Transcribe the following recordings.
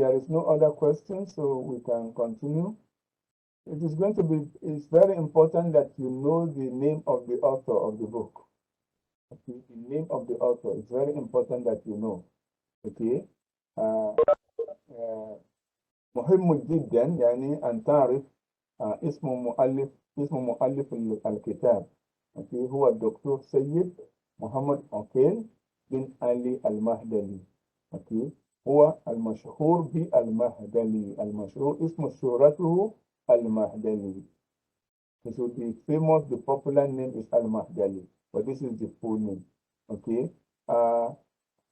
there is no other question, so we can continue. It is going to be, it's very important that you know the name of the author of the book. Okay, the name of the author is very important that you know. Okay. مهم جدا يعني أن تعرف اسم مؤلف الكتاب. Okay. هو الدكتور سيد محمد عقيل بن علي المهدلي. Okay. هو المشهور بالمهدلي، المشهور اسم شهرته المهدلي. So the famous, the popular name is Al-Mahdali, but this is the full name. Okay.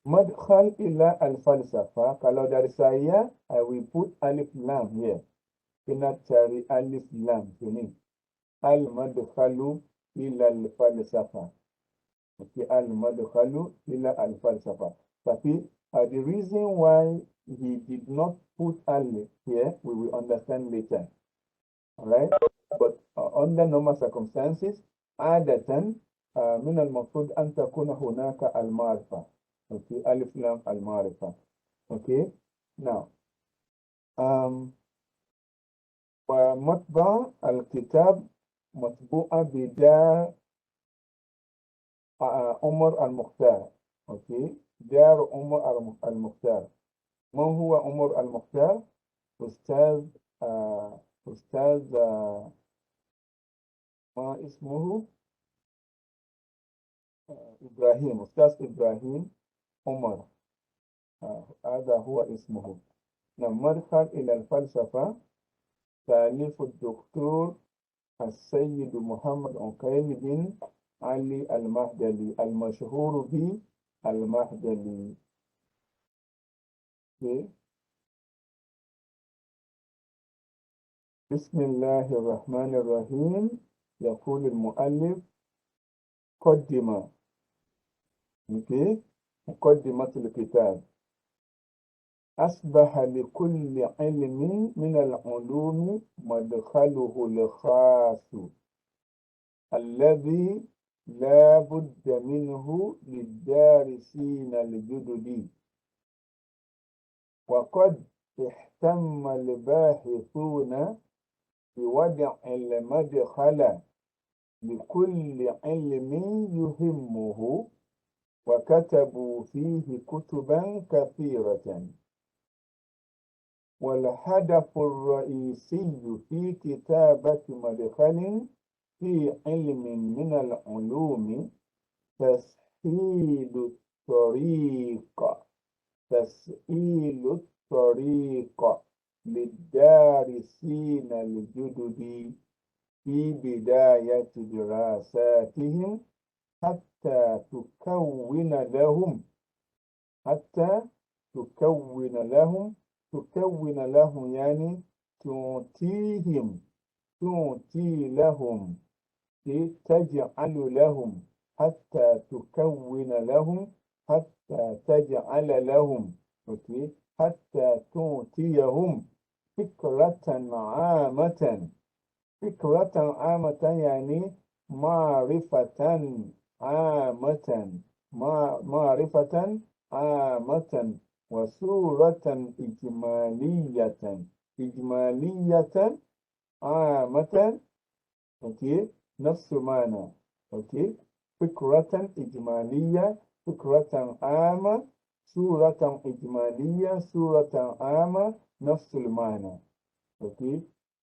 Madkhal ila al-falsafa. Kalau dari saya, I will put alif lam here. Kena cari alif lam sini. Al-madkhalu ila al-falsafa. Okay, al-madkhalu ila al-falsafa. Tapi the reason why he did not put alif here, we will understand later. All right. But under normal circumstances, عادة من المفروض أن تكون هناك المعرفة. Okay, ألف لام المعرفة. Okay, now ومطبع الكتاب مطبوعة بدار عمر المختار. Okay, دار عمر المختار. من هو عمر المختار؟ أستاذ ما اسمه؟ إبراهيم، أستاذ إبراهيم عمر. هذا هو اسمه. مدخل إلى الفلسفة، تأليف الدكتور السيد محمد عقيل بن علي المهدلي المشهور بالمهدلي. بسم الله الرحمن الرحيم. يقول المؤلف مقدمة. مقدمة الكتاب. أصبح لكل علم من العلوم مدخله الخاص الذي لا بد منه للدارسين الجدد، وقد اهتم الباحثون بوضع المدخل لكل علم يهمه، وكتبوا فيه كتبا كثيرة. والهدف الرئيسي في كتابة مدخل في علم من العلوم تسهيل الطريق للدارسين الجدد في بداية دراساتهم حتى تكون لهم يعني تعطي لهم تجعل لهم حتى تكون لهم حتى تجعل لهم حتى تعطيهم فكرة عامة يعني معرفة عامة وصورة إجمالية عامة. نفس معنى. فكرة إجمالية، فكرة عامة، صورة إجمالية، صورة عامة، نفس المعنى.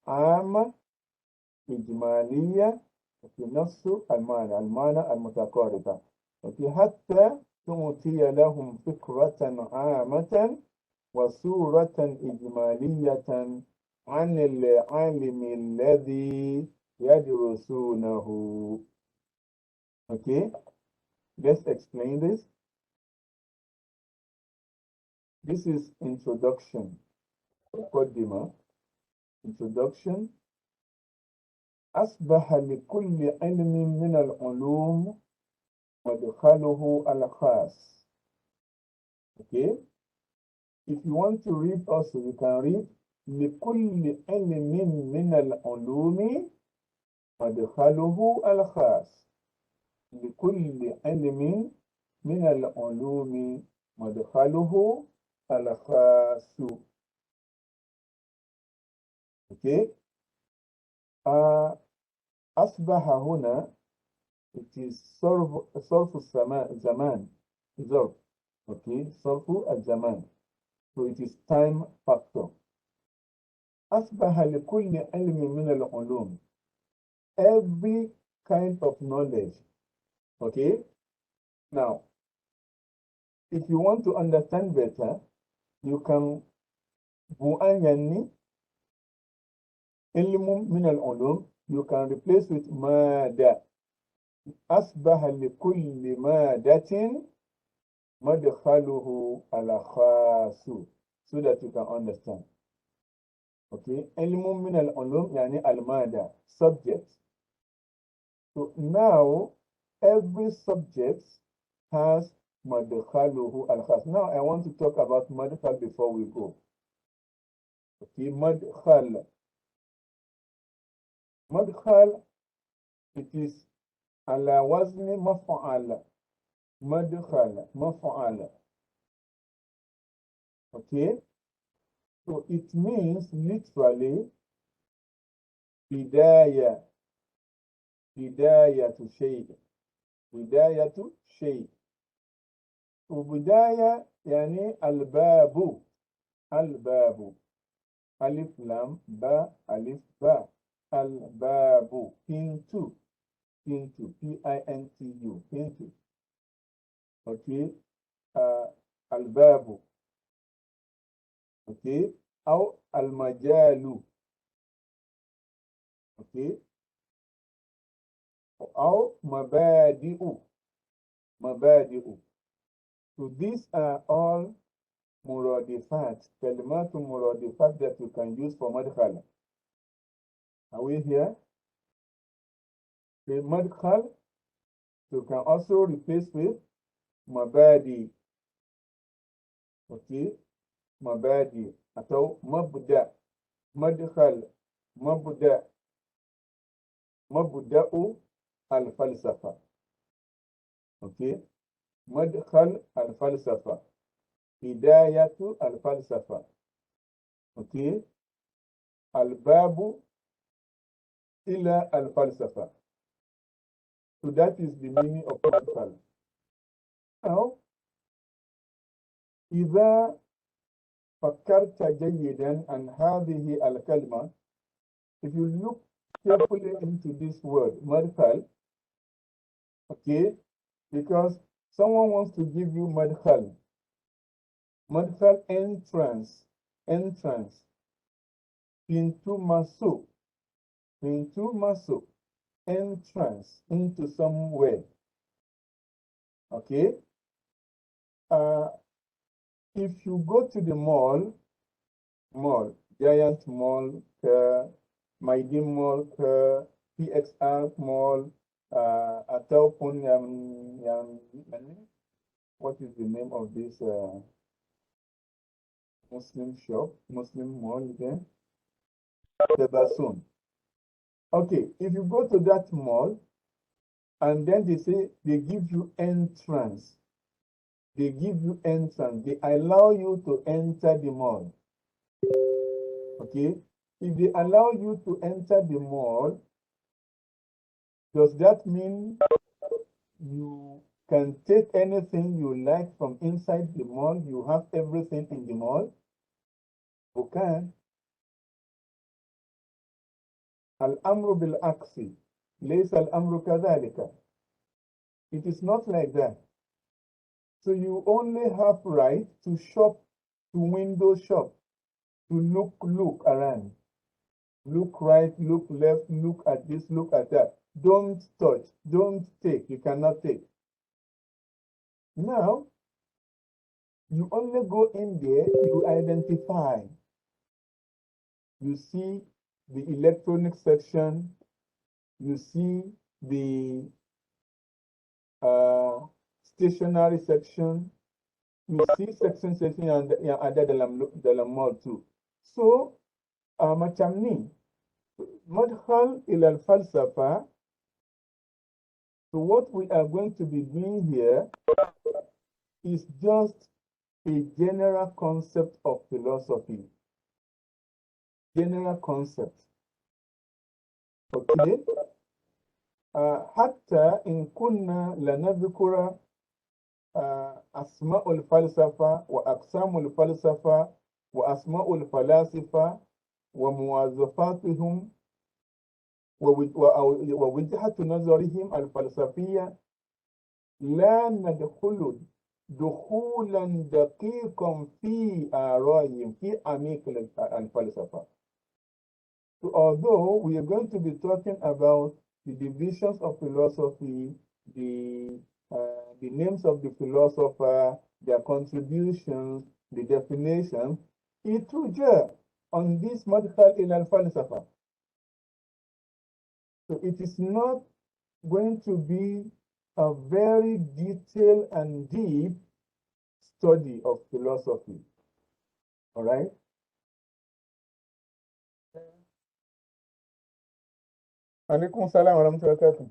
عامة إجمالية في نفس المعنى المتقاربة. حتى تعطي لهم فكرة عامة وصورة إجمالية عن العالم الذي يدرسونه. Okay, let's explain this. This is introduction. مقدمة. Introduction. أصبح لكل علم من العلوم مدخله الخاص. Okay, if you want to read also, you can read لكل علم من العلوم مدخله الخاص. لكل علم من العلوم مدخله الخاص. Okay. أصبح هنا, it is صرف الزمان, ظرف. Okay, صرف الزمان. So it is time factor. أصبح لكل علم من العلوم. Every kind of knowledge. Okay. Now, if you want to understand better, you can bu'anyani ilmu min al-ulum. You can replace with mada. أصبح لكل مادة مدخله الخاص, so that you can understand. Okay, ilmu min al-ulum yani al-mada, subject. So now every subject has madkhaluhu al-khas. Now I want to talk about madkhal before we go. Okay, madkhal. Madkhal, it is ala wazni maf'al. Madkhal, maf'al. Okay, so it means literally bidaya, bidayatu shay, bidayatu shay. وبداية يعني الباب, الباب, ألف لام با ألف با, الباب, into, into, P-I-N-T-U, into. Okay, الباب. Okay, أو المجال. Okay, أو مبادئ, مبادئ. So these are all muradifat, kalimatu muradifat that you can use for madkhal. Are we here? The madkhal you can also replace with mabadi. Okay, mabadi atau mabda, madkhal, mabda, mabda'u al-falsafa. Okay, madkhal al-falsafa, hidayatu al-falsafa. Okay, al-babu ila al-falsafa. So that is the meaning of madkhal. Now, إذا فكرت جيدا عن هذه الكلمة, if you look carefully into this word, madkhal, okay, because someone wants to give you madkhal. Madkhal, entrance, entrance, into masu, entrance into somewhere. Okay. If you go to the mall, Giant Mall, Maidim Mall, PXR Mall, ataupun what is the name of this Muslim shop, Muslim mall again? The Basun. Okay, if you go to that mall and then they say they give you entrance, they give you entrance, they allow you to enter the mall. Okay, if they allow you to enter the mall, does that mean you can take anything you like from inside the mall? You have everything in the mall? You can. Al-amru bil-aksi, laysa al-amru kadhalika. It is not like that. So you only have right to shop, to window shop, to look around. Look right, look left, look at this, look at that. Don't touch, don't take, you cannot take. Now, you only go in there, you identify. You see the electronic section, you see the stationery section, you see section and ada dalam mall too. So, macam ni, madkhal ila al-falsafa. So what we are going to be doing here is just a general concept of philosophy. general concept. Okay. حتى إن كنا لنذكر أسماء الفلسفة وأقسام الفلسفة وأسماء الفلاسفة ومواظفاتهم ووجهة نظرهم الفلسفية، لا ندخل دخولا دقيقا في آرائهم في عميق الفلسفة. So although we are going to be talking about the divisions of philosophy, the names of the philosopher, their contributions, the definitions, it will bear on this madkhal ila al-falsafa. So it is not going to be a very detailed and deep study of philosophy. All right? Alaikum salam wa rahmatullahi wa barakatuh.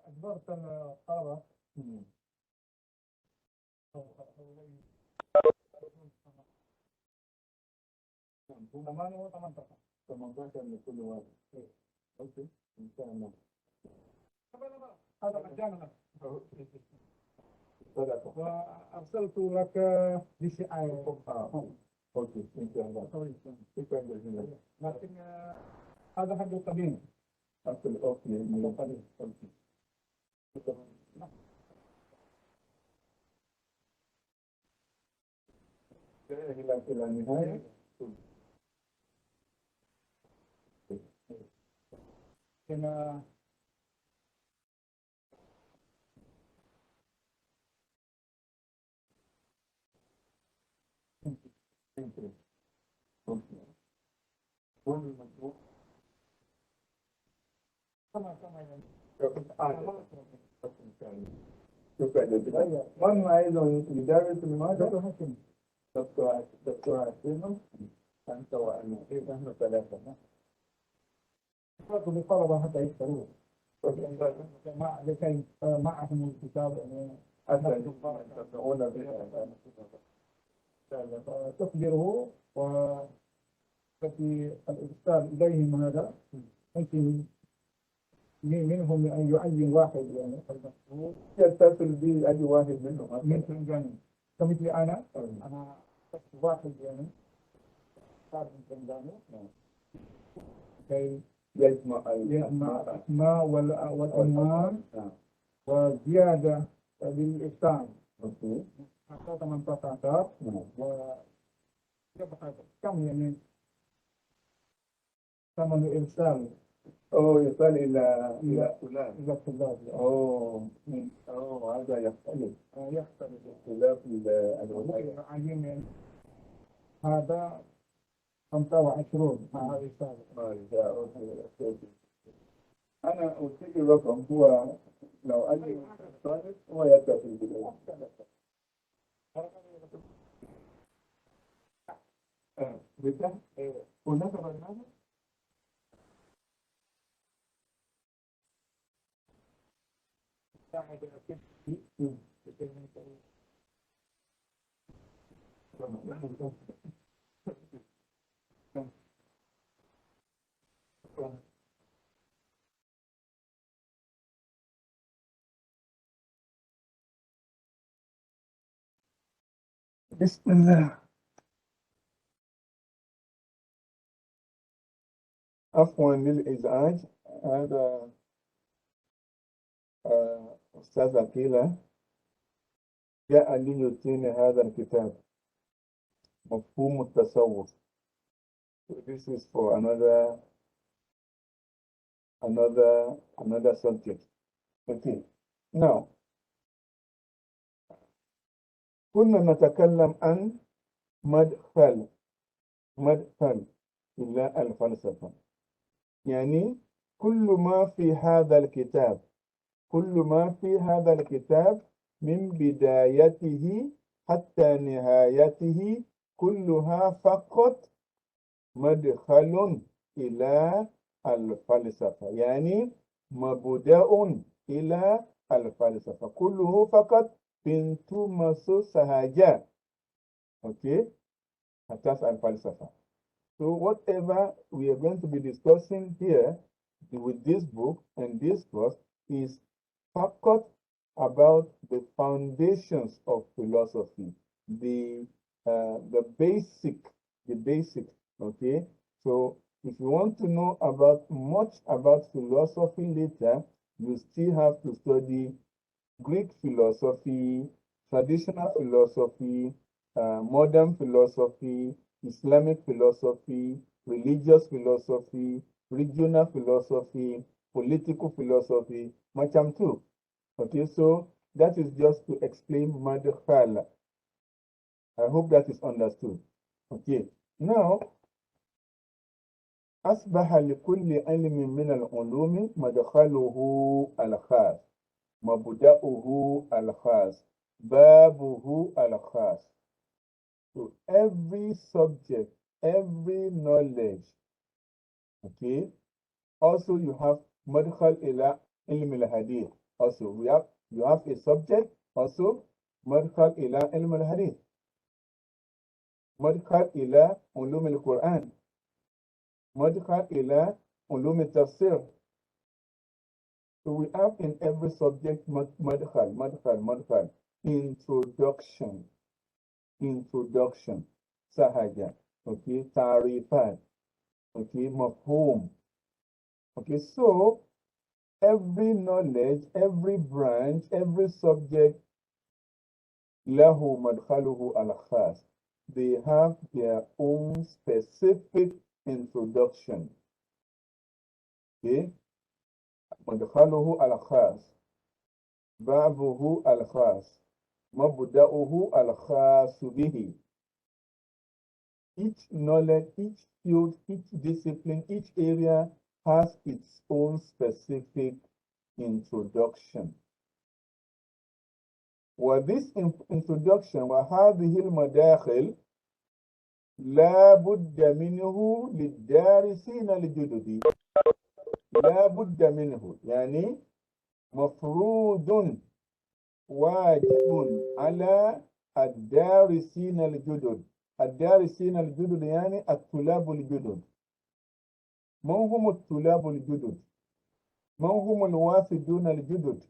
أجبرت الطلبة لكل واحد. أوكي إن شاء الله. هذا مجانا. وأرسلت لك DCI. أوكي إن شاء الله. شكرا جزيلا. لكن هذا حق القديم. أوكي. إلى النهاية. كما شكرا جزيلا. من أيضا يدرس المادة دكتور حسين أنت وأنا نحن ثلاثة. للطلبة حتى يشترون لكي معهم الكتاب تصدره وفي الإرسال إليهم هذا ممكن منهم أن يعين واحد يعني المفروض يتصل به أي واحد منهم مثل جانب كمثل أنا واحد يعني صار من جانب كي يجمع الأسماء والأنوان وزيادة للإحسان حتى من تقاطع ويبقى كم يعني ثمن الإرسال يصل إلى فلان إلى فلان هذا يختلف اختلاف العنوان هذا 25 مع الرسالة. أنا أوصي لكم هو لو أني صادق هو يتصل بي. هناك برنامج بسم الله. عفوا للإزعاج. هذا أستاذ عقيلة جاء لي يعطيني هذا الكتاب مفهوم التصوف. This is for another subject. Okay. Now, كنا نتكلم عن مدخل إلى الفلسفة. يعني كل ما في هذا الكتاب من بدايته حتى نهايته كلها فقط مدخل إلى الفلسفة، يعني مبدأ إلى الفلسفة كله فقط بنتو مسو سهاجة. Okay, that's الفلسفة. So whatever we are going to be discussing here with this book and this course is focused about the foundations of philosophy, the basic. Okay, so if you want to know much about philosophy later, you still have to study Greek philosophy, traditional philosophy, modern philosophy, Islamic philosophy, religious philosophy, regional philosophy, political philosophy, Macham too. Okay, so that is just to explain MADKHAL. I hope that is understood. Okay, now أصبح لكل علم من العلوم مدخله الخاص، مبدأه الخاص، بابه الخاص. So every subject, every knowledge, okay. Also, you have madkhal ila ilm al-hadith. Also, you have a subject. Also, madkhal ila ilm al-hadith, madkhal ila ulum al-Quran, madkhal ila ulum al-tafsir. So we have in every subject madkhal, introduction, sahaja, okay, tarifat, okay, mafhum. Okay, so every knowledge, every branch, every subject, lahu madkhaluhu al-khas. They have their own specific introduction. Okay, madkhaluhu al-khas, babuhu al-khas, mabda'uhu al-khasu bihi. Each knowledge, each field, each discipline, each area has its own specific introduction. وthis introduction وهذه المداخل لا بد منه للدارسين الجدد. لا بد منه يعني مفروض واجب على الدارسين الجدد. الدارسين الجدد يعني الطلاب الجدد. من هم الطلاب الجدد؟ من هم الوافدون الجدد؟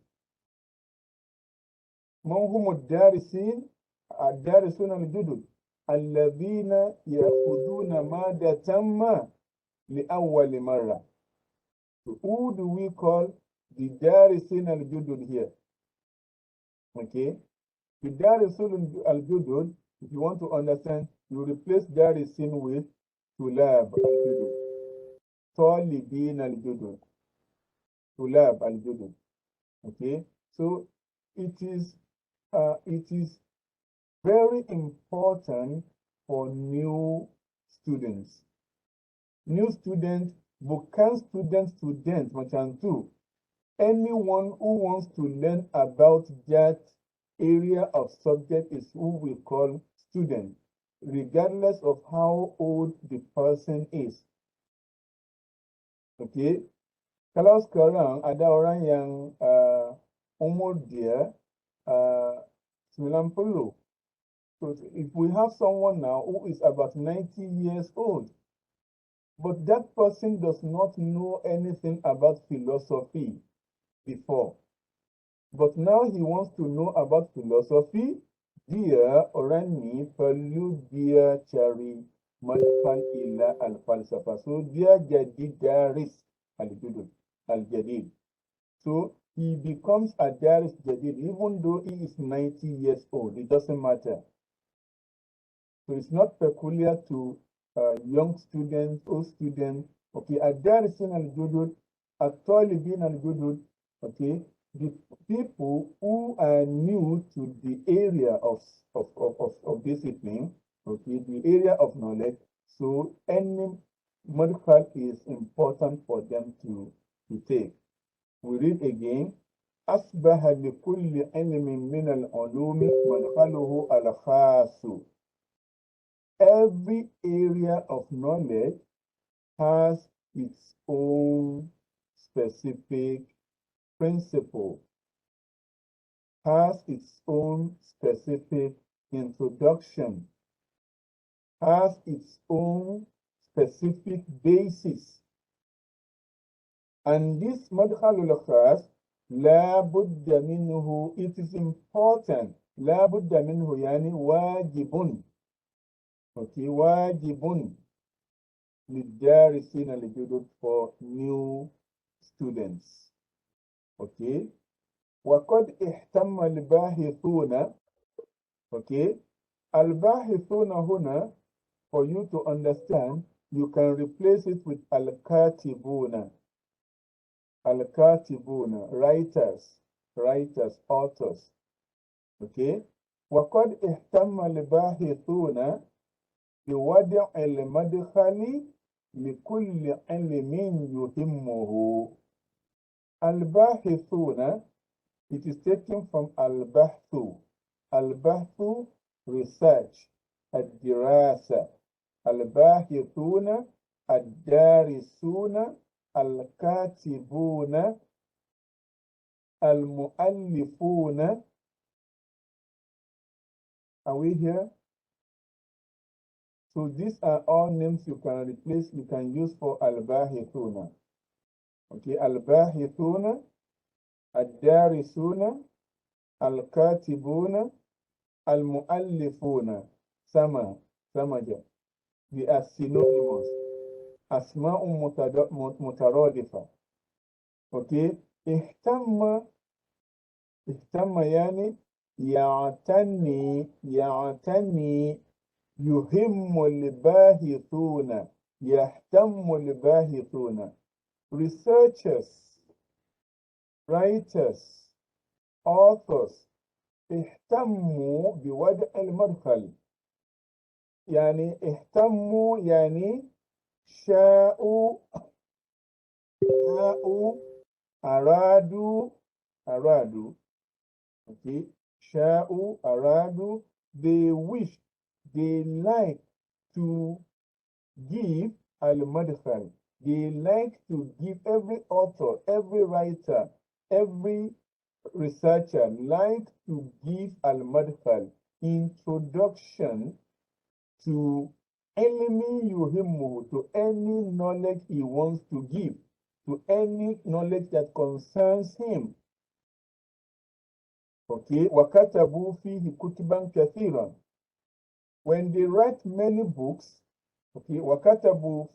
من هم الدارسون الجدد الذين يأخذون مادة ما لأول مرة. So who do we call the دارسين الجدد here? Okay, the دارسون الجدد, if you want to understand, you replace دارسين with طلاب الجدد. طالبين الجدد. طلاب الجدد. Okay, so it is very important for new students. New students, bukan student, macam tu. Anyone who wants to learn about that area of subject is who we call student, regardless of how old the person is. Okay, kalau sekarang ada orang yang umur dia 90. So if we have someone now who is about 90 years old, but that person does not know anything about philosophy before, but now he wants to know about philosophy, dia orang ni perlu dia cari madkhal ila al-falsafah. So dia jadi daris al-jadid. So he becomes a daris jadid even though he is 90 years old. It doesn't matter. So it's not peculiar to young students, old students. Okay, ad-darisin al-judud, at-talibin al-judud. Okay, the people who are new to the area of discipline. Okay, the area of knowledge. So any madkhal is important for them to take. We read again. أصبح لكل علم من العلوم مدخله الخاص. Every area of knowledge has its own specific principle, has its own specific introduction, has its own specific basis. And this madkhalul khas, la budda minhu, it is important. La budda minhu yani wajibun. Okay, wajibun للدارسين الجدد for new students. Okay, وقد اهتم الباحثون. Okay, الباحثون هنا, for you to understand, you can replace it with al-katibuna. Al-katibuna, writers, authors. Okay, وقد اهتم الباحثون بوضع المدخل لكل علم يهمه. الباحثون, it is taken from al-bahthu. Al-bahthu, research. الدراسة. الباحثون, الدارسون, الكاتبون, المؤلفون. Are we here? So these are all names you can replace, you can use for al-bahithuna. Okay, al-bahithuna, ad-darisuna, al-katibuna, al-muallifuna. Samaja. They are synonymous. Asma'un mutaradifa. Okay, ihtamma yani ya'tani يهم الباحثون. يهتم الباحثون. Researchers, writers, authors. اهتموا بوضع المدخل. يعني اهتموا يعني شاءوا أرادوا. Okay, شاءوا أرادوا, they wish, they like to give al-madkhal. They like to give, every author, every writer, every researcher like to give al-madkhal, introduction to ilmi yuhimmuhu, to any knowledge he wants to give, to any knowledge that concerns him. Okay, وَكَتَبُوا فِيهِ كُتُبًا كَثِيرًا. When they write many books, okay, وَكَتَبُوا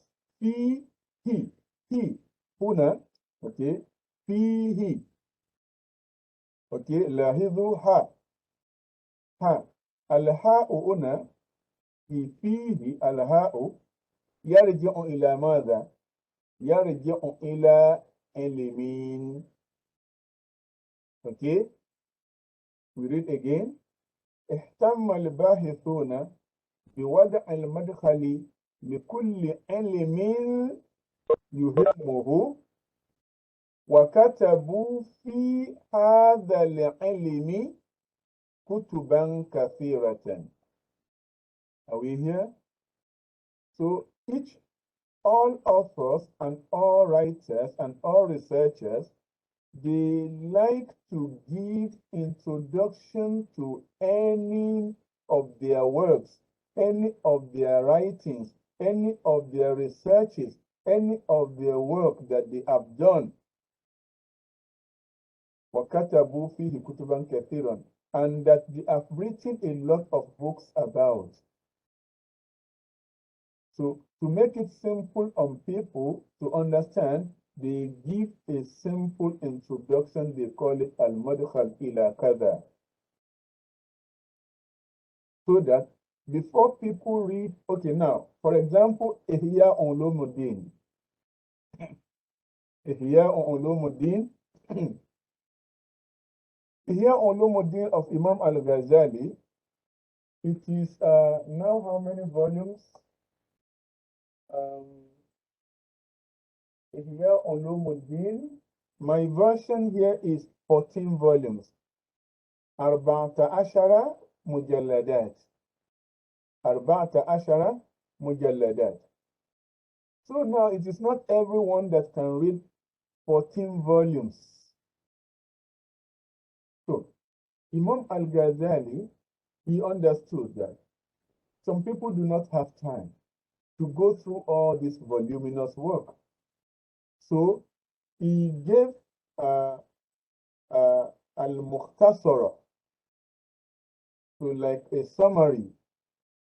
فِيهِ, he, هنا, okay, فِيهِ, okay, لاحظوا ها, الهاء هنا في فيه, الهاء يرجع إلى ماذا؟ يرجع إلى علمين. Okay, we read again. اهتم الباحثون بوضع المدخل لكل علم يهمه وكتبوا في هذا العلم كتبا كثيرة. Are we here? So all authors and all writers and all researchers, they like to give introduction to any of their works, any of their writings, any of their researches, any of their work that they have done. وَكَتَبُوا فِيهِ كُتُبًا كَثِيرًا, and that they have written a lot of books about. So to make it simple on people to understand, they give a simple introduction. They call it al-madkhal ila kada. So that before people read, okay, now, for example, Ihya Ulumuddin. Ihya Ulumuddin. Ihya Ulumuddin of Imam al-Ghazali. It is now how many volumes? Ihya Ulumuddin. My version here is 14 volumes. 14 مجلدات. 14 مجلدات. So now it is not everyone that can read 14 volumes. So Imam Al-Ghazali, he understood that some people do not have time to go through all this voluminous work. So he gave Al-Mukhtasara, so like a summary.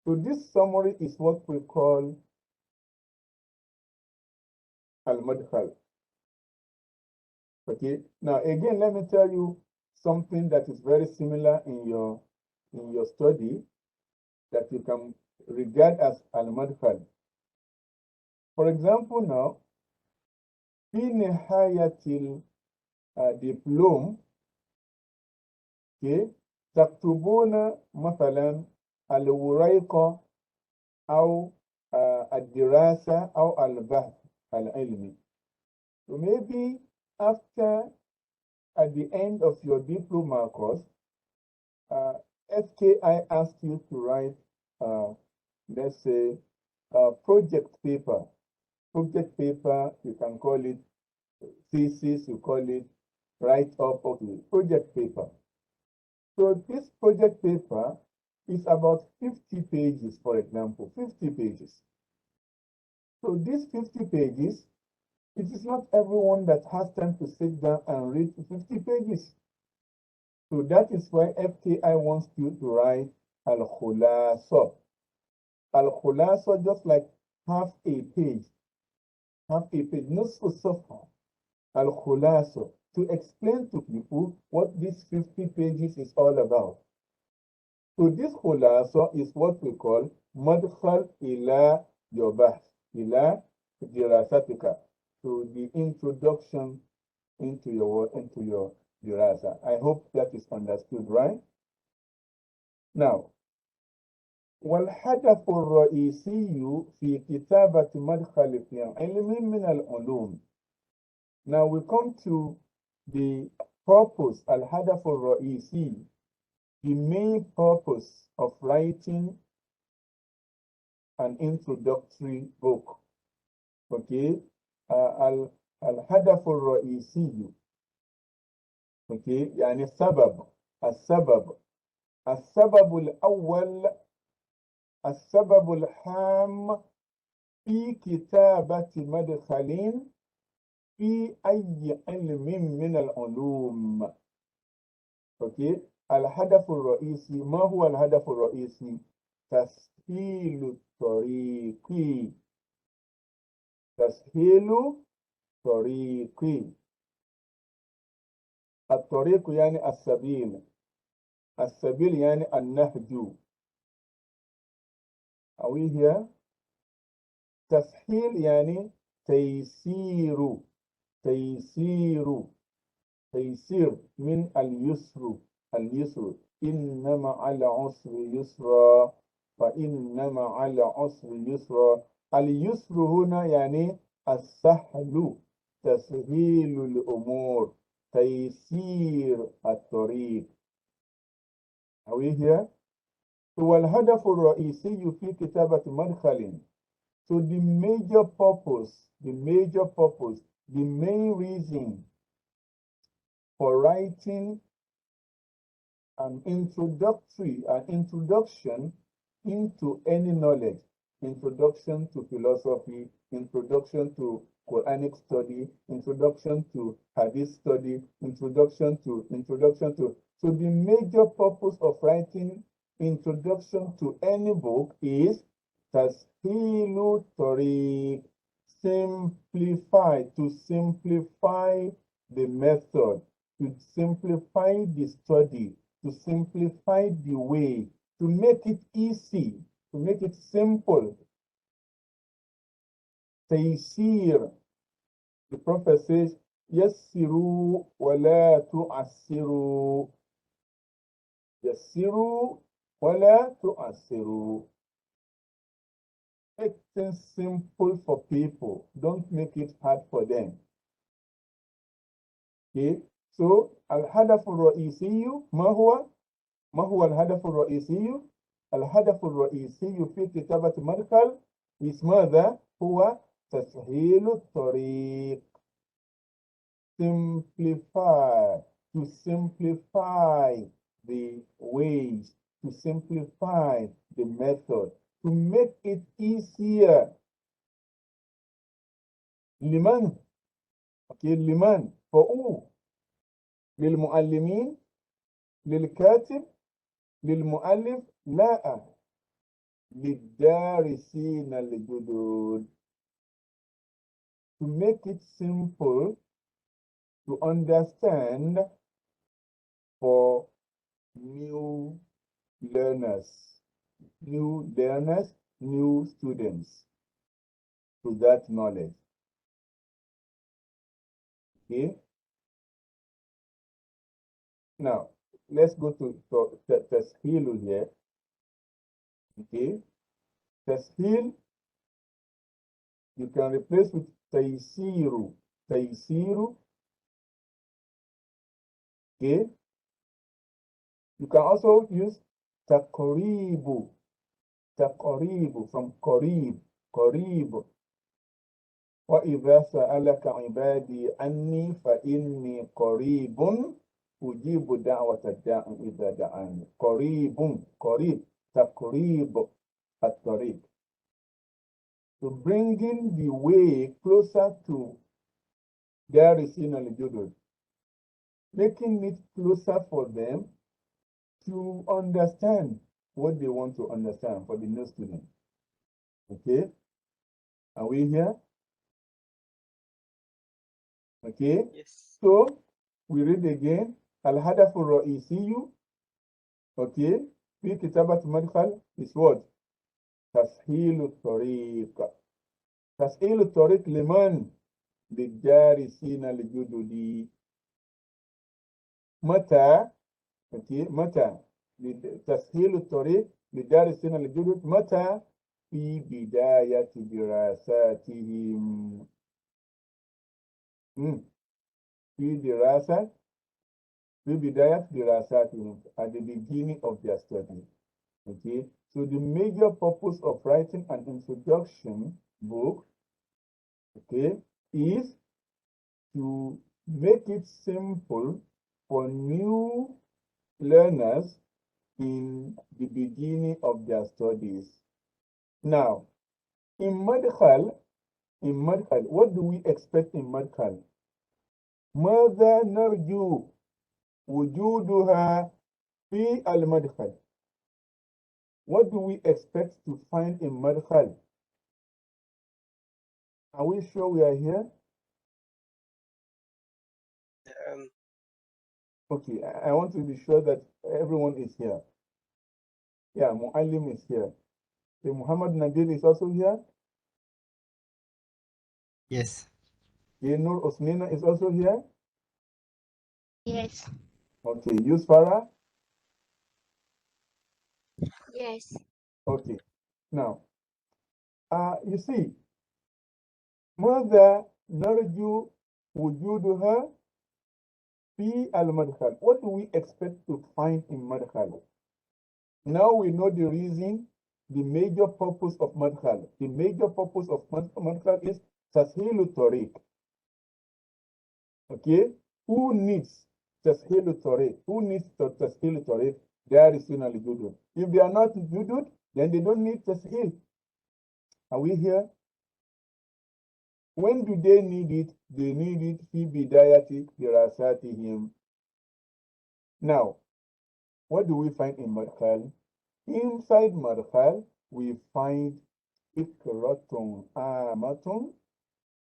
So this summary is what we call Al-Madkhal. Okay, now again, let me tell you something that is very similar in your study that you can regard as Al-Madkhal. For example, now, في نهاية الدبلوم تكتبون مثلا الوريقة أو الدراسة أو البحث العلمي. So maybe after, at the end of your diploma course, FKI asked you to write, let's say, a project paper. Project paper, you can call it thesis, you call it write-up, okay, project paper. So this project paper is about 50 pages, for example, 50 pages. So these 50 pages, it is not everyone that has time to sit down and read 50 pages. So that is why FKI wants you to write Al-Khulasa. Al-Khulasa, just like half a page, نصف صفحة. Al-Khulasa, to explain to people what this 50 pages is all about. So this Khulasa is what we call Madkhal ila your bahth, ila dirasatika, to the introduction into your dirasa. I hope that is understood, right? Now, والهدف الرئيسي في كتابة مدخل في علم من العلوم. Now we come to the purpose, الهدف الرئيسي, the main purpose of writing an introductory book. Okay, الهدف الرئيسي. Okay, يعني السبب الأول، السبب الهام في كتابة مدخل في أي علم من العلوم. Okay, الهدف الرئيسي، ما هو الهدف الرئيسي؟ تسهيل الطريق، تسهيل طريقي. الطريق يعني السبيل، السبيل يعني النهج. Are we here? تسهيل يعني تيسير، تيسير، تيسير من اليسر، اليسر. إن مع العسر يسرا، فإن مع العسر يسرا. اليسر هنا يعني السهل، تسهيل الأمور، تيسير الطريق. Are we here? هو الهدف الرئيسي في كتابة مدخل. So the major purpose, the main reason for writing an introduction into any knowledge, introduction to philosophy, introduction to Quranic study, introduction to Hadith study, introduction to. So the major purpose of writing introduction to any book is Tashilu Tariq, simplify, to simplify the method, to simplify the study, to simplify the way, to make it easy, to make it simple. Taysir, the Prophet says, Yassiru wa la tu'assiru. Yassiru wa la tu'assiru. Make things simple for people. Don't make it hard for them. Okay, so الهدف الرئيسي ما هو؟ ما هو الهدف الرئيسي؟ الهدف الرئيسي في كتابة مدخل is ماذا؟ هو تسهيل الطريق. Simplify, to simplify the ways, to simplify the method, to make it easier. لمن؟ okay, لمن؟ for who؟ للمعلمين؟ للكاتب؟ للمؤلف؟ لا، للدارسين الجدد. To make it simple to understand for new learners, new students to that knowledge. Okay. Now, let's go to Tasheel here. Okay. Tasheel, you can replace with Taysiru. Taysiru. Okay. You can also use Taqribu. Taqribu from Qarib. Qarib. وَإِذَا سَأَلَكَ عِبَادِي عَنِّي فَإِنِّي قَرِيبٌ أُجِيبُ دَعْوَةَ الدَّاعِ إِذَا دَعَانِ. قَرِيبٌ. قَرِيب. تَقْرِيب الطريق. So bringing the way closer to دارسين الجدد, making it closer for them to understand what they want to understand for the new student. Okay? Are we here? Okay? Yes. So we read again. الهدف الرئيسي. Okay? في كتابة مدخل is what? تسهيل الطريق. تسهيل الطريق لمن؟ للدارسين الجدد. متى؟ Okay, متى؟ تسهيل الطريق للدارسين الجدد متى؟ في بداية دراساتهم. في بداية دراساتهم, at the beginning of their study. Okay, so the major purpose of writing an introduction book, okay, is to make it simple for new learners in the beginning of their studies. Now, in Madkhal, what do we expect in Madkhal? ماذا نرجو وجودها في المدخل? What do we expect to find in Madkhal? Are we sure we are here? Okay, I want to be sure that everyone is here. Yeah, Muallim is here. Okay, Muhammad Nabil is also here. Yes. Nur Osnina is also here. Yes. Okay, Yusfara. Yes. Okay, now, you see, ماذا نرجو وجودها في المدخل? What do we expect to find in Madkhal? Now we know the reason, the major purpose of Madkhal. The major purpose of Madkhal is تسهيل الطريق. Okay, who needs تسهيل الطريق? Who needs تسهيل الطريق? دارسين الجدد. If they are not جدد, then they don't need تسهيل. Are we here? When do they need it? They need it في بداية دراساتهم. Now, what do we find in Madkhal? Inside Madkhal, we find فكرة عامة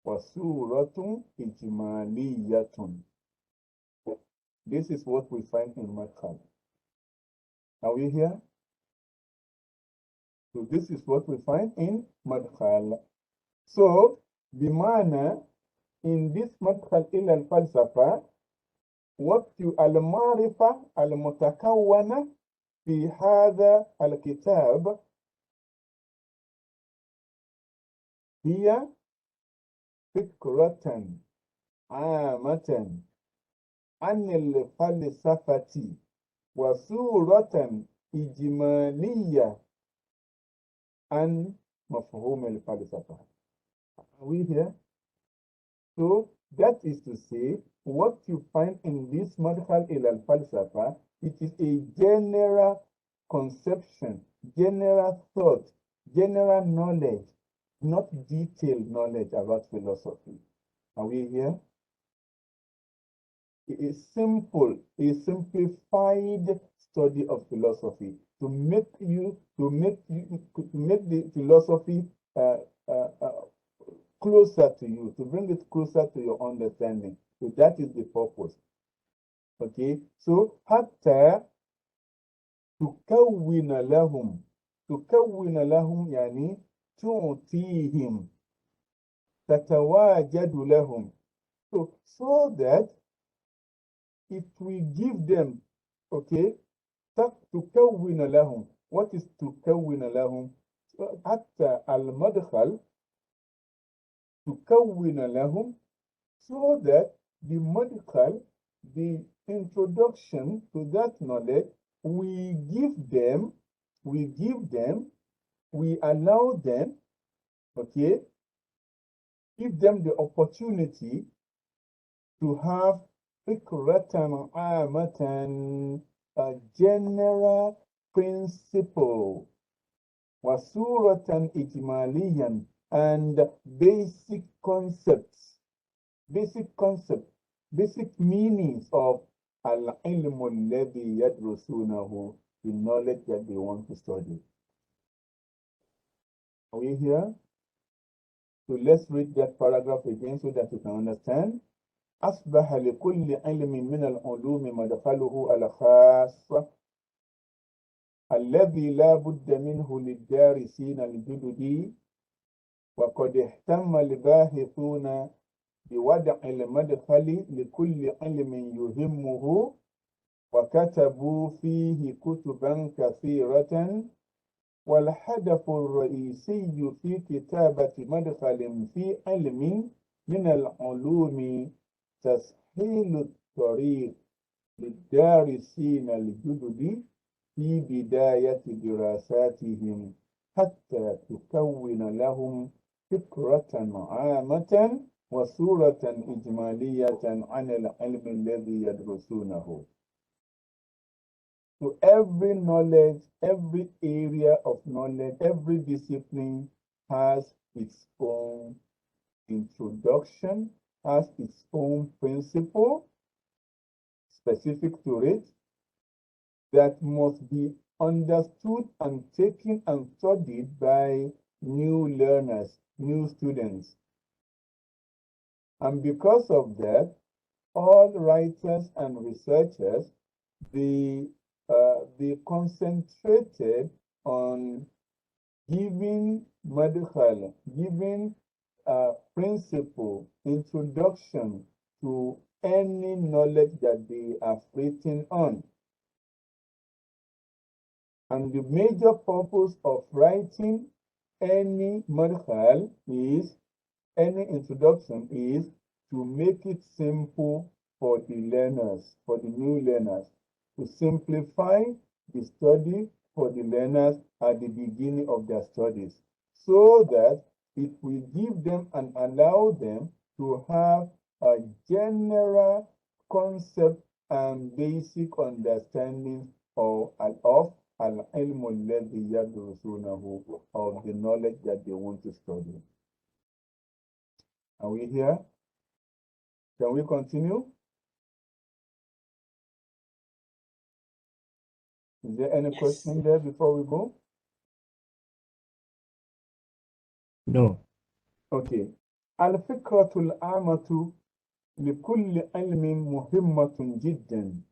وصورة إجمالية. This is what we find in Madkhal. Are we here? So this is what we find in Madkhal. So, بمعنى in this مدخل إلى الفلسفة وقت المعرفة المتكونة في هذا الكتاب هي فكرة عامة عن الفلسفة وصورة إجمالية عن مفهوم الفلسفة. Are we here? So that is to say, what you find in this madkhal ila al-falsafa, it is a general conception, general thought, general knowledge, not detailed knowledge about philosophy. Are we here? It is simple, a simplified study of philosophy to make the philosophy closer to you, to bring it closer to your understanding. So that is the purpose. Okay, so hatta تكون لهم يعني تعطيهم تتواجد لهم, so that if we give them, okay, تكون لهم. What is تكون لهم? حتى المدخل تكون لهم, so that the madkhal, the introduction to that knowledge, we allow them, okay, give them the opportunity to have fikratan amatan, a general principle, wasuratan ijmaliyan, and basic meanings of al-ilmu alladhi yadrusunahu, the knowledge that they want to study. Are we here? So let's read that paragraph again so that you can understand. أصبح لكل علم من العلوم مدخله الخاص الذي لا بد منه للدارسين الجدد، وقد اهتم الباحثون بوضع المدخل لكل علم يهمه، وكتبوا فيه كتبا كثيرة، والهدف الرئيسي في كتابة مدخل في علم من العلوم تسهيل الطريق للدارسين الجدد في بداية دراساتهم، حتى تكون لهم فكرة عامة وصورة إجمالية عن العلم الذي يدرسونه. So every knowledge, every area of knowledge, every discipline has its own introduction, has its own principle specific to it that must be understood and taken and studied by new learners, new students. And because of that, all writers and researchers, they concentrated on giving madkhal, giving principle, introduction to any knowledge that they have written on. And the major purpose of writing any madkhal is, any introduction is, to make it simple for the learners, for the new learners, to simplify the study for the learners at the beginning of their studies, so that it will give them and allow them to have a general concept and basic understanding of al-ilmu alladhi yadrusunahu, of the knowledge that they want to study. Are we here? Can we continue? Is there any question there before we go? No. Okay. الفكرة العامة لكل علم مهمة جدا،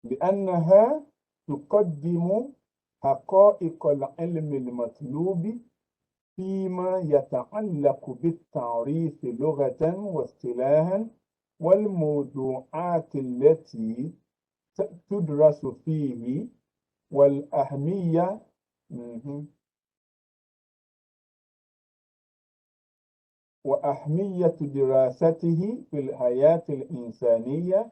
لأنها تقدم حقائق العلم المطلوب فيما يتعلق بالتعريف لغة واصطلاحا، والموضوعات التي تدرس فيه، والأهمية وأهمية دراسته في الحياة الإنسانية،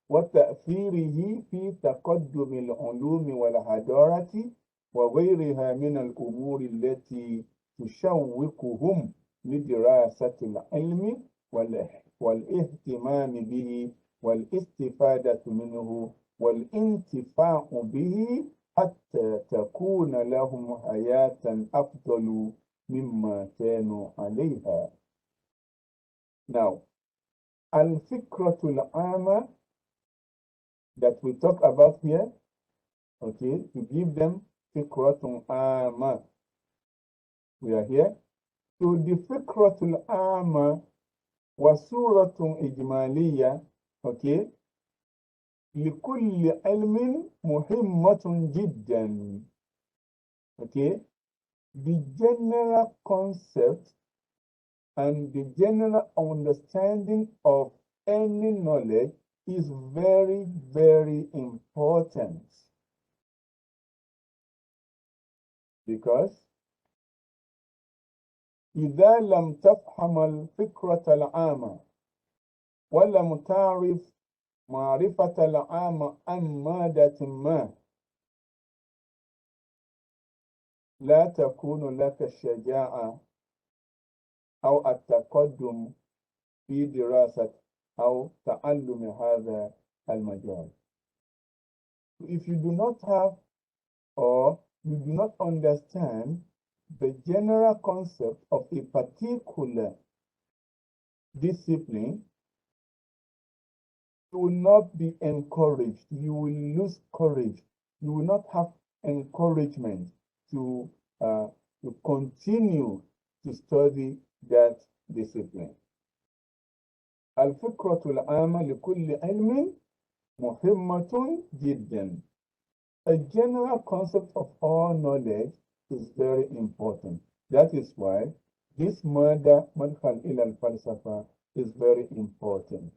وتأثيره في تقدم العلوم والحضارة وغيرها من الأمور التي تشوقهم لدراسة العلم والاهتمام به والاستفادة منه والانتفاع به حتى تكون لهم حياة أفضل مما كانوا عليها. Now, الفكرة العامة that we talk about here, okay, to give them فكرة عامة. We are here. So the فكرة العامة وصورة إجمالية, okay, لكل علم مهمة جدا. Okay, the general concept and the general understanding of any knowledge is very, very important, because إذا لم تفهم الفكرة العامة ولم تعرف معرفة العامة عن مادة ما لا تكون لك الشجاعة أو التقدم في دراسة أو تعلم هذا المجال. If you do not have or you do not understand the general concept of a particular discipline, you will not be encouraged. You will lose courage. You will not have encouragement to continue to study that discipline. الفكرة العامة لكل علم مهمة جدا. A general concept of all knowledge is very important. That is why this مدخل إلى الفلسفة is very important.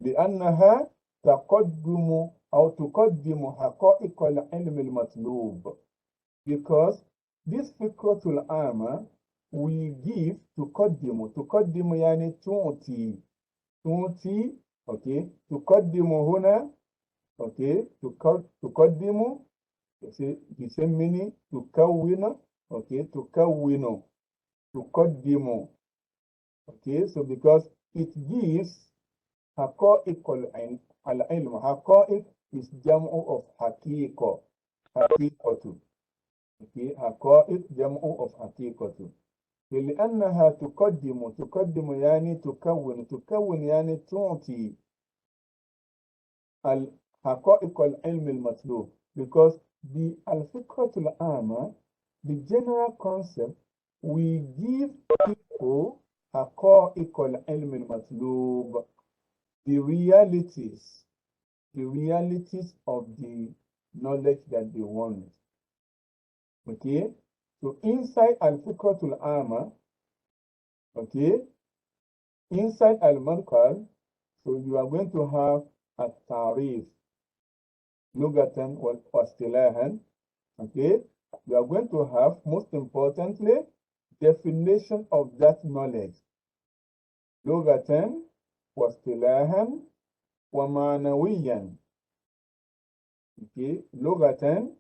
لأنها تقدم حقائق العلم المطلوب. Because this فكرة العامة we give تقدم يعني تعطي okay, تقدم هنا okay, تقدم the same meaning تكون okay, تكون تقدم okay, so because it gives حقائق العلم. حقائق is جمع of حقيقة okay, حقائق جمع of حقيقة. لأنها تقدم يعني تكون يعني تعطي حقائق العلم المطلوب. Because the الفكرة العامة, the general concept, we give people حقائق العلم المطلوب, the realities of the knowledge that they want. Okay, so inside الفكرة العامة, okay, inside المدخل, so you are going to have التعريف لغة واصطلاحا. Okay, you are going to have, most importantly, definition of that knowledge لغة واصطلاحا ومعنويا. Okay, لغة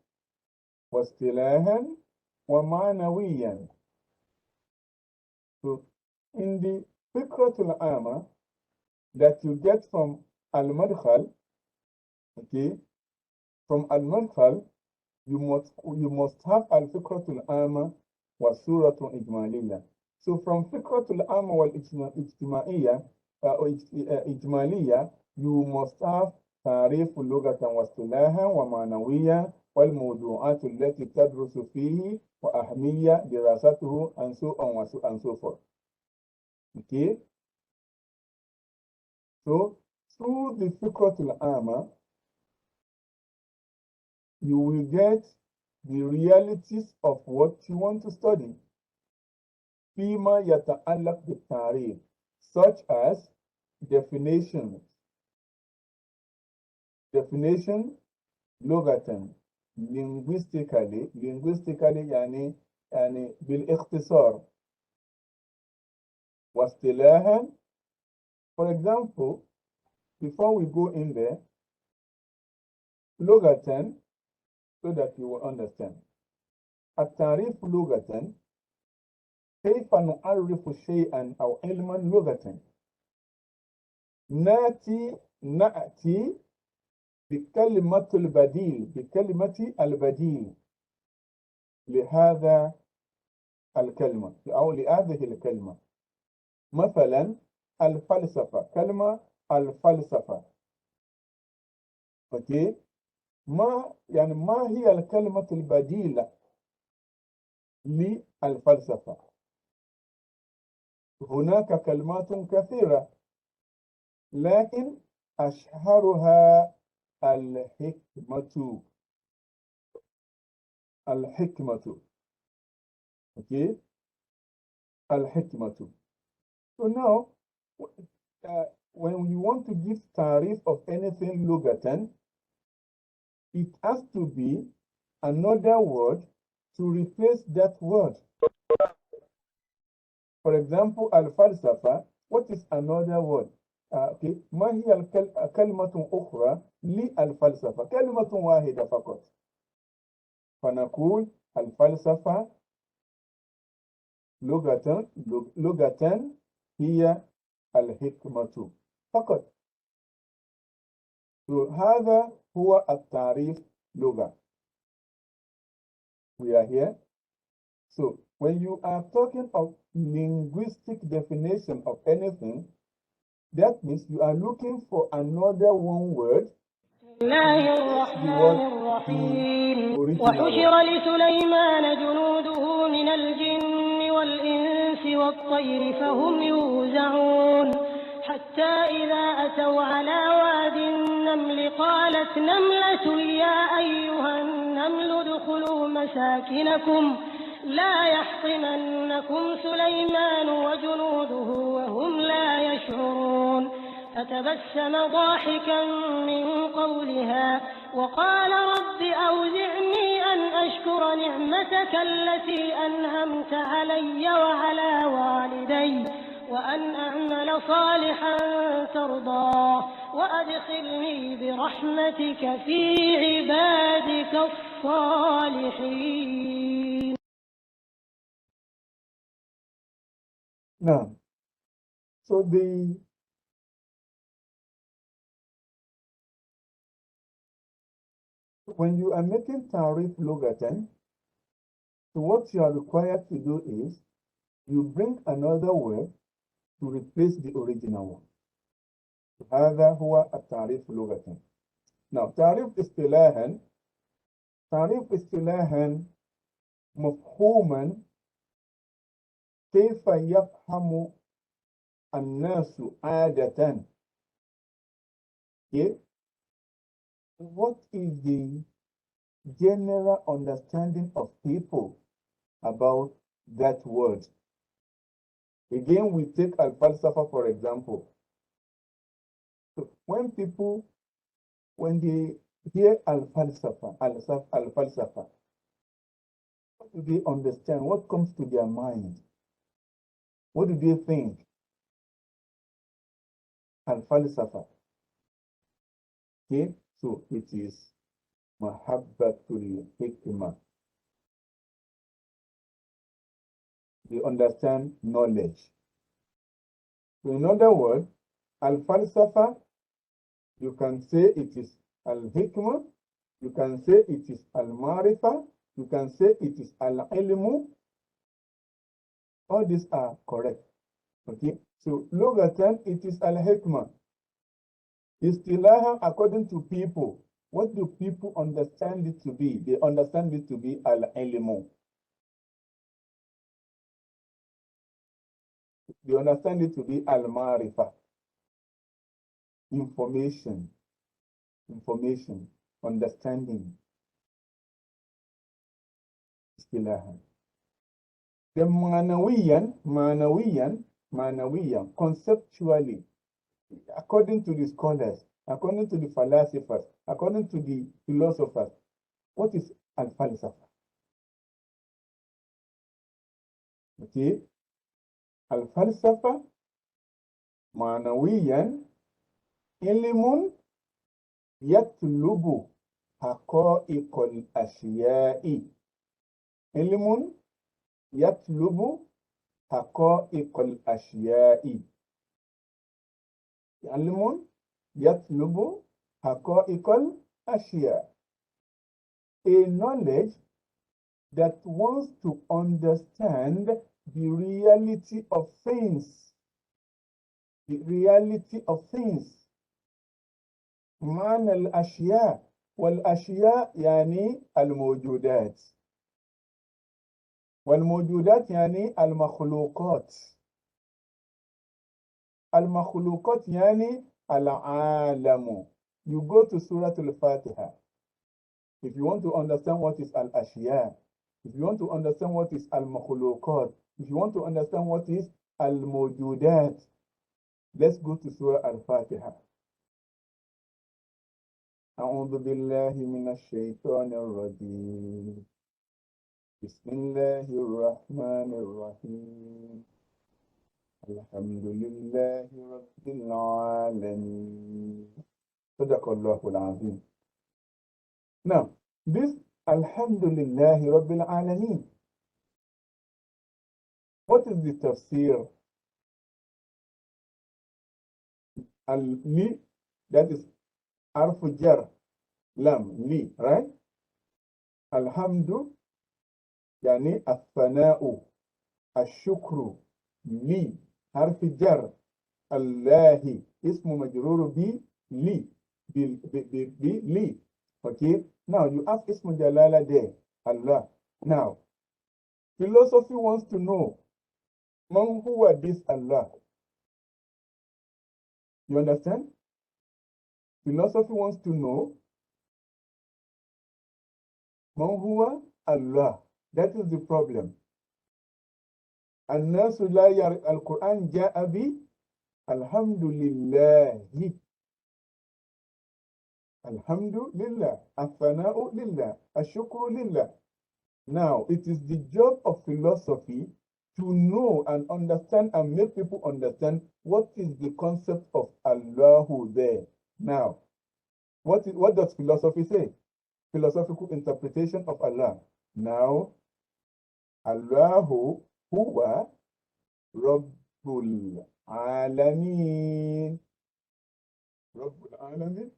واصطلاحا ومعنويا. So in the فكرة العامة that you get from المدخل, okay, from المدخل you must have الفكرة العامة وصورة إجمالية. So from فكرة العامة والاجتماعية إجمالية you must have تعريف لغة واصطلاحا ومعنويا والموضوعات التي تدرس فيه وأهمية دراسته and so on and so forth. Okay, so through the فكرة العامة you will get the realities of what you want to study. فيما يتعلق بالتعريف, such as definition لغة, linguistically يعني بالاختصار. واصطلاحا, for example, before we go in there, لغة, so that you will understand. التعريف لغة كيف نعرف شيئا أو علما لغة؟ نأتي بكلمة البديل لهذا الكلمة أو لهذه الكلمة. مثلا الفلسفة، كلمة الفلسفة. أوكي، ما هي الكلمة البديلة للفلسفة؟ هناك كلمات كثيرة، لكن أشهرها الحكمة. Okay, الحكمة. So now, when you want to give tarif of anything lugatan, it has to be another word to replace that word. For example, al-falsafa, what is another word? Okay, ما هي كلمة أخرى للفلسفة؟ كلمة واحدة فقط. فنقول الفلسفة لغة هي الحكمة فقط. So هذا هو التعريف لغة. We are here. So when you are talking of linguistic definition of anything, that means you are looking for another one word. الله الرحمن الرحيم. وحشر لسليمان جنوده من الجن والإنس والطير فهم يوزعون حتى إذا أتوا على واد النمل قالت نملة يا أيها النمل ادخلوا مساكنكم لا يحطمنكم سليمان وجنوده وهم لا يشعرون فتبسم ضاحكا من قولها وقال رب أوزعني أن أشكر نعمتك التي أنعمت علي وعلى والدي وأن أعمل صالحا ترضاه وأدخلني برحمتك في عبادك الصالحين. Now, so when you are making tarif lugatan, so what you are required to do is you bring another word to replace the original one. هذا هو التعريف لغة. Now, تعريف اصطلاحا مفهوما كيف يفهم الناس عادة. Okay? What is the general understanding of people about that word? Again, we take al-falsafa for example. So when they hear al-falsafa, what do they understand? What comes to their mind? What do they think? Al-falsafa. Okay, so it is mahabbatul hikmah. They understand knowledge. So in other words, al-falsafa, you can say it is al-hikmah, you can say it is al-marifa, you can say it is al-ilmu. All these are correct. Okay, so lugatan, it is al-hikmah. Istilaha, according to people, what do people understand it to be? They understand it to be al-ilmu. They understand it to be al-marifa. Information, understanding. Istilaha. The manawiyan, conceptually, according to the scholars, according to the philosophers, according to the philosophers, what is al-falsafa? Okay, al-falsafa manawiyan ilmun yatlubu haqa'iqal ashiya'i. Ilmun yatlubu حقائق الأشياء. علم يطلب حقائق الأشياء. A knowledge that wants to understand the reality of things. The reality of things. معنى الأشياء والأشياء يعني الموجودات والموجودات يعني المخلوقات. المخلوقات يعني العالم. You go to Surah Al-Fatiha. If you want to understand what is al-ashya, if you want to understand what is al-makhluqat, if you want to understand what is al-mawjudat, let's go to Surah Al-Fatiha. أعوذ بالله من الشيطان الرجيم. بسم الله الرحمن الرحيم. الحمد لله رب العالمين. صدق الله العظيم. Now, this Alhamdulillah Rabbil Alameen. What is the tafsir? Li, that is Arfu Jar, Lam, Li, right? Alhamdu, yani Athana'u, Ashukru, Li, Arfu Jar, Allahi, Ismu Majruru bi, Li, bi, Li. Okay? Now, you have Ismu Jalala there, Allah. Now, philosophy wants to know, Man huwa this Allah? You understand? Philosophy wants to know, Man huwa Allah. That is the problem. An-nasu la al-Quran ja'a bi Alhamdulillahi. Alhamdulillah, Athana'u lillah, Ashukru lillah. Now, it is the job of philosophy to know and understand and make people understand what is the concept of Allahu there. Now, what does philosophy say? Philosophical interpretation of Allah. Now, Allahu huwa Rabbul Alameen. Rabbul Alameen.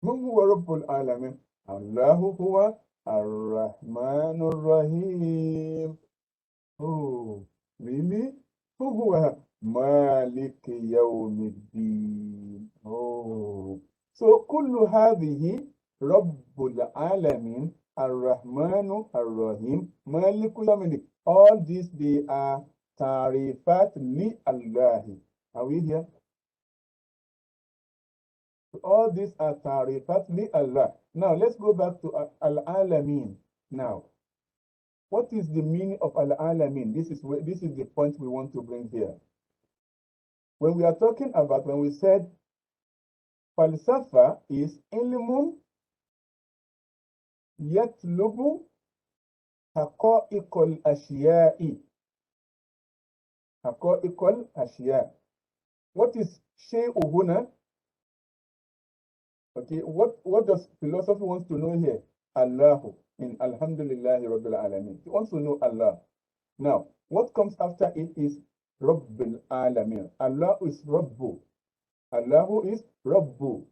من هو رب العالمين؟ الله هو الرحمن الرحيم. Oh, really? Who هو مالك يوم الدين. Oh, so كل هذه رب العالمين الرحمن الرحيم مالك يوم الدين. All these they are تعريفات لله. Are we here? All these are tarifat li Allah. Now let's go back to al-alamin. Now, what is the meaning of al-alamin? This is the point we want to bring here. When we are talking about, when we said falsafa is ilmun yatlubu haqa'iqal ashiya'i. Haqa'iqal ashiya'. What is shay'u huna? Okay, what does philosophy wants to know here? Allahu in Alhamdulillahi Rabbil Alameen. He wants to know Allah. Now, what comes after it is Rabbil Alameen. Allah is Rabbu. Allahu is Rabbu.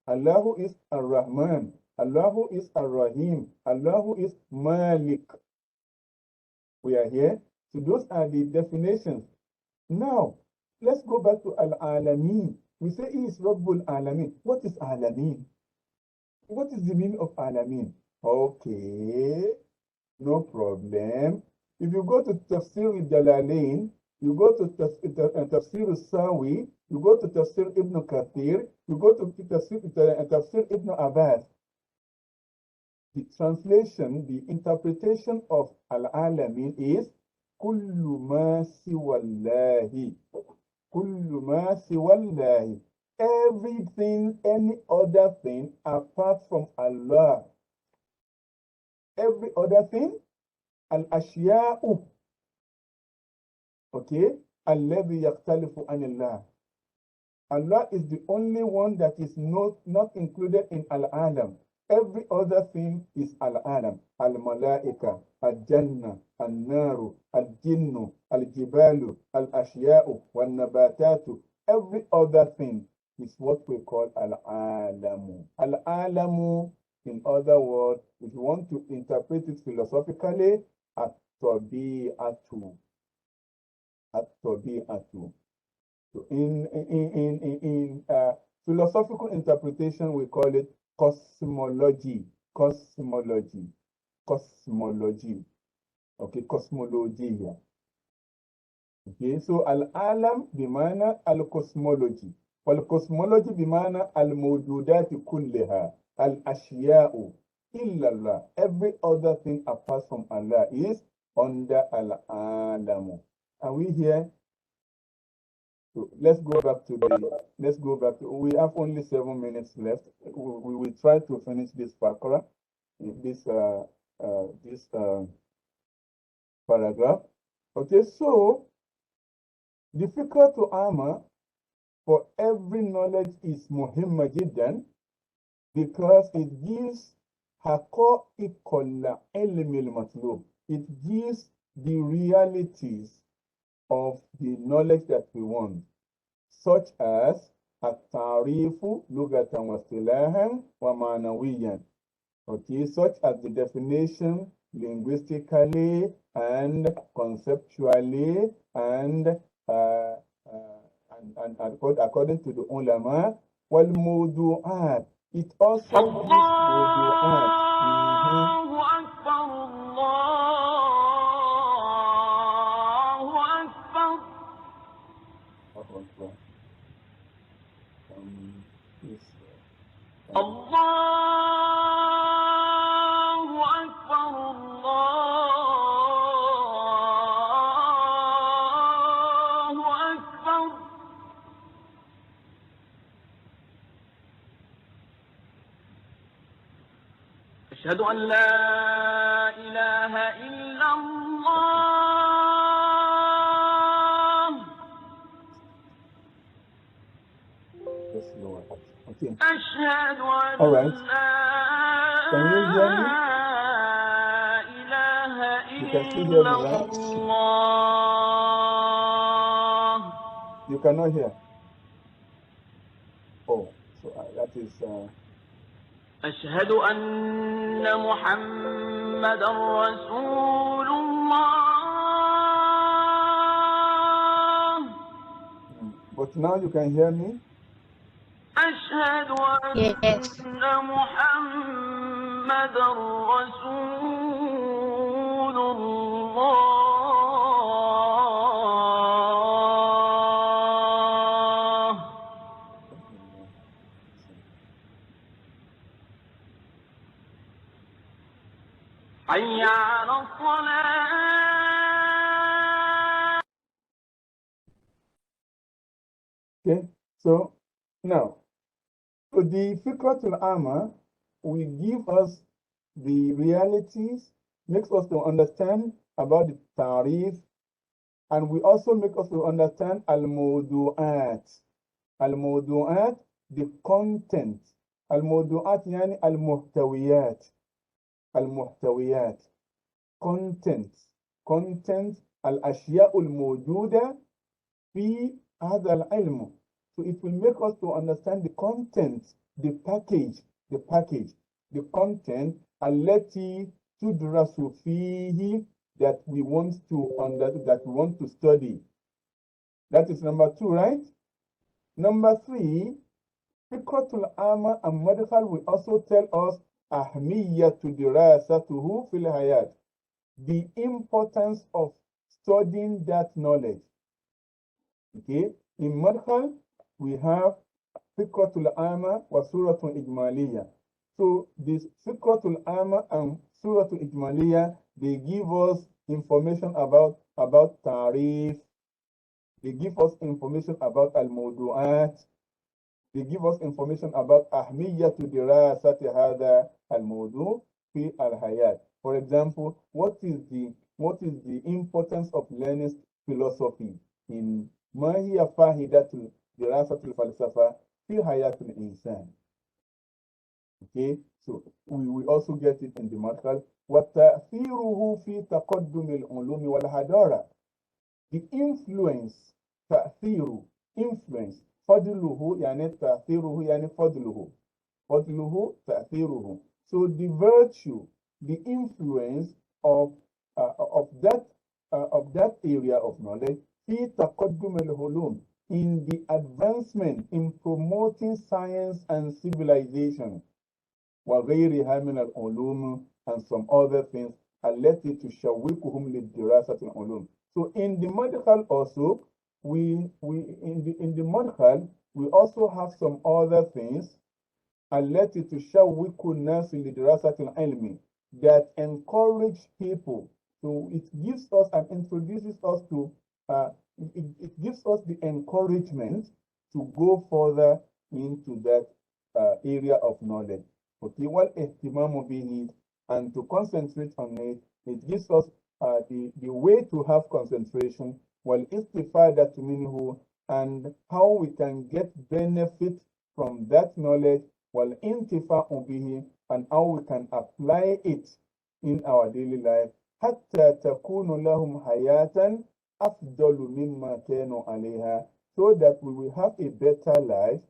Allahu is Ar-Rahman. Allahu is Ar-Rahim. Allahu is Malik. We are here. So those are the definitions. Now, let's go back to Al-Alameen. We say he is Rabbul Alameen. What is Alameen? What is the meaning of Alameen? Okay, no problem. If you go to Tafsir al-Jalalain, you go to Tafsir al-Sawi, you go to Tafsir Ibn Kathir, you go to Tafsir Ibn Abbas. The translation, the interpretation of Al-Alameen is Kullu ma siwallahi. Kullu ma siwallahi. Everything, any other thing apart from Allah. Every other thing, al-ashya'u. Okay? Alladhi yaktalifu anillah. Allah is the only one that is not included in al-alam. Every other thing is al-alam, al-malaika, al-jannah, al-naru, al-jinnu, al-jibalu, al-ashya'u, wal-nabatatu. Every other thing is what we call al-alamu. Al-alamu, in other words, if you want to interpret it philosophically, at-tabi'atu. At-tabi'atu. So in philosophical interpretation, we call it cosmology. Cosmology. Cosmology. Okay, cosmology here. Okay, so al-alam bimana al-cosmology. Wal-cosmology bimana al-mawjudati kulliha, al-ashya'u illa Allah. Every other thing apart from Allah is under al-alamu. Are we here? So let's go back to we have only 7 minutes left. We will try to finish this paragraph, this paragraph. Okay, so difficult to armor for every knowledge is muhimmajidan, because it gives haqa'iqal ilmi al-matlub. It gives the realities of the knowledge that we want, such as at-ta'rifu lugatan wa istilahan wa ma'nawiyan. Okay, such as the definition linguistically and conceptually and according to the ulama. Wal mawdu'at, it also gives mawdu'at. Allahu Akbar, Allahu Akbar. Ashhadu an la ilaha illa Allah. Okay. All right. Can you hear me? You can still hear me, right? You cannot hear. Oh, so that is. أشهد أن محمد رسول الله. But now you can hear me? أشهد أن محمد رسول الله. حي على الصلاة. Okay, so now, so the fiqratul amma will give us the realities, makes us to understand about the tarif, and we also make us to understand al-mawdu'at. Al-mawdu'at, the content. Al-mawdu'at yani al-muhtawiyat. Al-muhtawiyat. Content. Content al-ashya'ul mawjuda fi hadha al-ilm. So it will make us to understand the content, the package, the content, allati tudrasu fihi, that we want to study. That is number 2, right? Number 3, fiqratul amma and madkhal will also tell us ahmiyatu dirasatuhu fil hayat, the importance of studying that knowledge. Okay, in madkhal we have fiqratul amma wa suratul ijmaliyah. So this fiqratul amma and suratul ijmaliyah, they give us information about tarif. They give us information about al-mawdu'at. They give us information about ahmiyatu dirasati hadha al-mawdu' fi al-hayat. For example, what is the importance of learning philosophy in ma hiya fahidatu dirasatul falsafa fi hayatul insan. Okay, so we also get it in the madkhal. وَتَأْثِيرُهُ فِي تَقَدُّمِ الْعُلُومِ وَالْحَضَارَةِ. The influence, تأثير, influence, فضله يعني تأثيره يعني فضله, فضله تأثيره. So the virtue, the influence of that area of knowledge, في تقدم العلوم, in the advancement, in promoting science and civilization, وغيرها من العلوم, and some other things, التي تشوقهم للدراسة العلوم. So in the madkhal also, in the madkhal, we also have some other things, التي تشوق الناس لدراسة العلم, that encourage people. So it gives us and introduces us to, it gives us the encouragement to go further into that area of knowledge. Okay, والاهتمام به, and to concentrate on it. It gives us the way to have concentration, والاستفادة منه, and how we can get benefit from that knowledge, والانتفاع به, and how we can apply it in our daily life, حتى تكون لهم حياة أفضل مما كانوا عليها, so that we will have a better life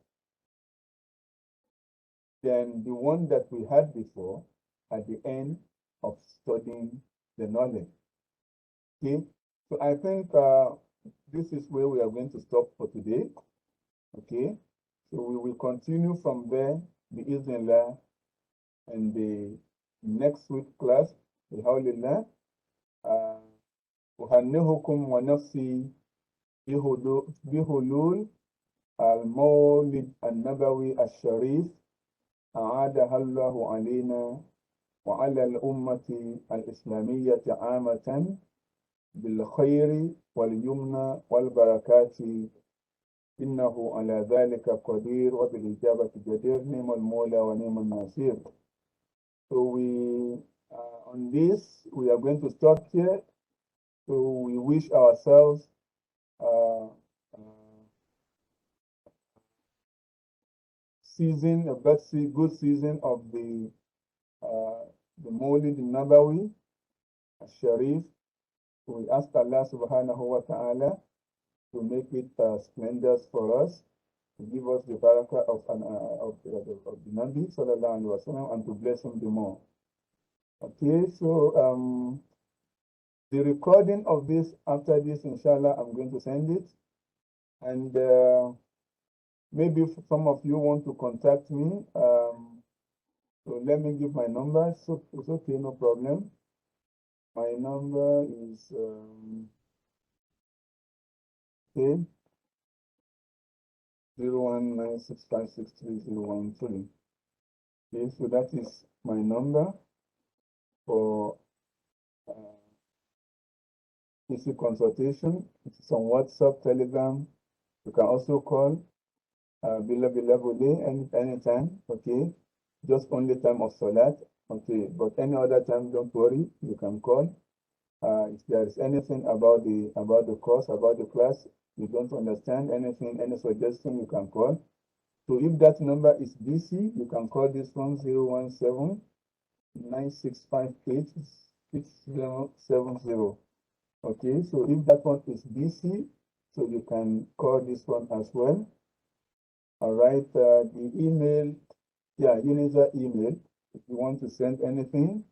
than the one that we had before at the end of studying the knowledge. Okay, so I think this is where we are going to stop for today. Okay, so we will continue from there, bi'idhnillah, in the next week class, bihawlillah. أهنئكم ونفسي بحلول المولد النبوي الشريف، أعادها الله علينا وعلى الأمة الإسلامية عامة بالخير واليمن والبركات، إنه على ذلك قدير وبالإجابة جدير، نعم المولى ونعم النصير. So on this, we are going to stop here. So we wish ourselves good season of the Mawlid Nabawi Sharif. We ask Allah subhanahu wa ta'ala to make it splendorous for us, to give us the barakah of the Nabi sallallahu alaihi wasallam, and to bless him the more. Okay, so the recording of this, after this, inshallah, I'm going to send it. And maybe some of you want to contact me. So let me give my number. So it's okay, no problem. My number is okay, 01965630113. Okay, so that is my number for easy consultation. It's on WhatsApp, Telegram. You can also call anytime. Okay, just only time of Salat. Okay, but any other time, don't worry, you can call. If there is anything about the course, about the class, you don't understand anything, any suggestion, you can call. So if that number is busy, you can call this one 017-9658-6070. Okay, so if that one is busy, so you can call this one as well. All right, the email, yeah, UniSZA email, if you want to send anything,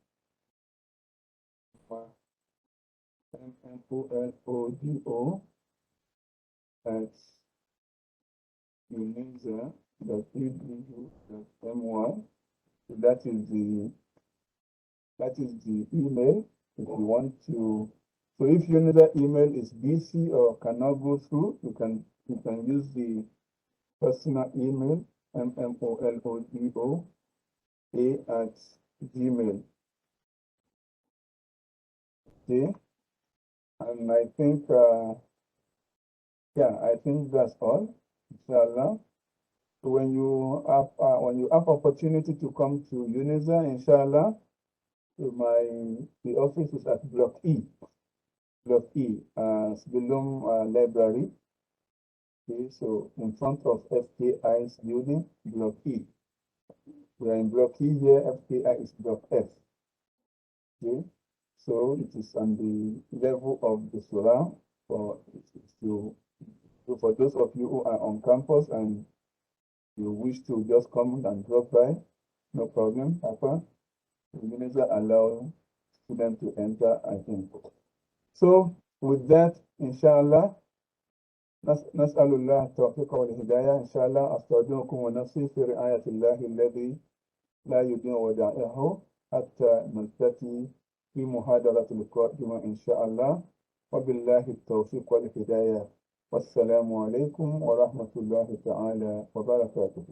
MOHAMMED@UniSZA.edu.my. So that is the email if you want to. So if UniSZA email is busy or cannot go through, you can use the personal email, MMOLODO@gmail. Okay, and I think yeah, I think that's all, inshallah. So when you have opportunity to come to UniSZA, inshallah, so the office is at Block E, Sbilum Library. Okay, so in front of FKI's building, Block E. We are in block E here, FKI is block F. Okay, so it is on the level of the surah. For those of you who are on campus and you wish to just come and drop by, no problem, Papa. The minister allow students to enter, I think. So with that, inshallah, نسأل الله التوفيق والهداية إن شاء الله. أستودعكم ونفسي في رعاية الله الذي لا يضيع ودائعه حتى نلتقي في محاضرة القادمة إن شاء الله. وبالله التوفيق والهداية والسلام عليكم ورحمة الله تعالى وبركاته.